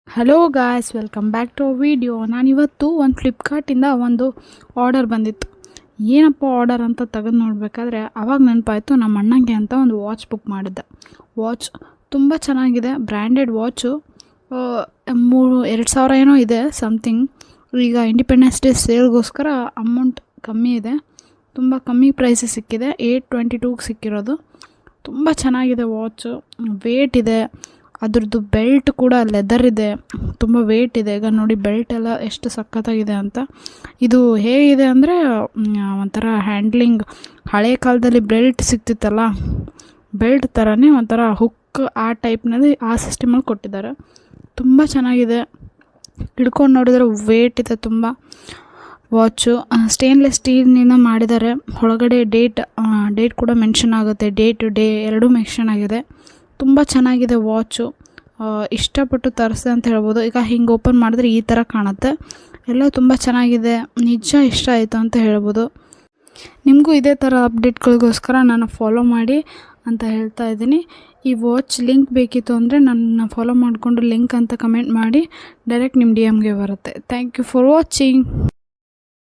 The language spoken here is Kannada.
Hello guys, welcome back to video. ನಾನಿವತ್ತು ಒಂದು ಫ್ಲಿಪ್ಕಾರ್ಟಿಂದ ಒಂದು ಆರ್ಡರ್ ಬಂದಿತ್ತು. ಏನಪ್ಪ ಆರ್ಡರ್ ಅಂತ ತೆಗೆದು ನೋಡಬೇಕಾದ್ರೆ ಆವಾಗ ನೆನಪಾಯಿತು, ನಮ್ಮ ಅಣ್ಣಂಗೆ ಅಂತ ಒಂದು ವಾಚ್ ಬುಕ್ ಮಾಡಿದ್ದೆ. ವಾಚ್ ತುಂಬ ಚೆನ್ನಾಗಿದೆ, ಬ್ರ್ಯಾಂಡೆಡ್ ವಾಚು. 2,000 ಏನೋ ಇದೆ ಸಮಥಿಂಗ್. ಈಗ ಇಂಡಿಪೆಂಡೆನ್ಸ್ ಡೇ ಸೇಲ್ಗೋಸ್ಕರ ಅಮೌಂಟ್ ಕಮ್ಮಿ ಇದೆ, ತುಂಬ ಕಮ್ಮಿ ಪ್ರೈಸಿಗೆ ಸಿಕ್ಕಿದೆ. 822ಗೆ ಸಿಕ್ಕಿರೋದು. ತುಂಬ ಚೆನ್ನಾಗಿದೆ ವಾಚು, ವೇಟ್ ಇದೆ. ಅದ್ರದ್ದು ಬೆಲ್ಟ್ ಕೂಡ ಲೆದರ್ ಇದೆ, ತುಂಬ ವೇಟ್ ಇದೆ. ಈಗ ನೋಡಿ ಬೆಲ್ಟ್ ಎಲ್ಲ ಎಷ್ಟು ಸಖತ್ತಾಗಿದೆ ಅಂತ. ಇದು ಹೇಗಿದೆ ಅಂದರೆ ಒಂಥರ ಹ್ಯಾಂಡ್ಲಿಂಗ್, ಹಳೆ ಕಾಲದಲ್ಲಿ ಬೆಲ್ಟ್ ಸಿಗ್ತಿತ್ತಲ್ಲ, ಬೆಲ್ಟ್ ಥರನೇ ಒಂಥರ ಹುಕ್ ಆ ಟೈಪ್ನಲ್ಲಿ ಆ ಸಿಸ್ಟಮಲ್ಲಿ ಕೊಟ್ಟಿದ್ದಾರೆ. ತುಂಬ ಚೆನ್ನಾಗಿದೆ, ಹಿಡ್ಕೊಂಡು ನೋಡಿದರೆ ವೇಟ್ ಇದೆ ತುಂಬ. ವಾಚು ಸ್ಟೇನ್ಲೆಸ್ ಸ್ಟೀಲ್ನಿಂದ ಮಾಡಿದ್ದಾರೆ. ಒಳಗಡೆ ಡೇಟ್ ಕೂಡ ಮೆನ್ಷನ್ ಆಗುತ್ತೆ, ಡೇ ಎರಡೂ ಮೆನ್ಷನ್ ಆಗಿದೆ. ತುಂಬ ಚೆನ್ನಾಗಿದೆ ವಾಚು, ಇಷ್ಟಪಟ್ಟು ತರಿಸಿದೆ ಅಂತ ಹೇಳ್ಬೋದು. ಈಗ ಹಿಂಗೆ ಓಪನ್ ಮಾಡಿದ್ರೆ ಈ ಥರ ಕಾಣುತ್ತೆ. ಎಲ್ಲ ತುಂಬ ಚೆನ್ನಾಗಿದೆ, ನಿಜ ಇಷ್ಟ ಆಯಿತು ಅಂತ ಹೇಳ್ಬೋದು. ನಿಮಗೂ ಇದೇ ಥರ ಅಪ್ಡೇಟ್ಗಳಿಗೋಸ್ಕರ ನಾನು ಫಾಲೋ ಮಾಡಿ ಅಂತ ಹೇಳ್ತಾ ಇದ್ದೀನಿ. ಈ ವಾಚ್ ಲಿಂಕ್ ಬೇಕಿತ್ತು ಅಂದರೆ ನನ್ನ ಫಾಲೋ ಮಾಡಿಕೊಂಡು ಲಿಂಕ್ ಅಂತ ಕಮೆಂಟ್ ಮಾಡಿ, ಡೈರೆಕ್ಟ್ ನಿಮ್ಮ DM ಗೆ ಬರುತ್ತೆ. Thank you for watching.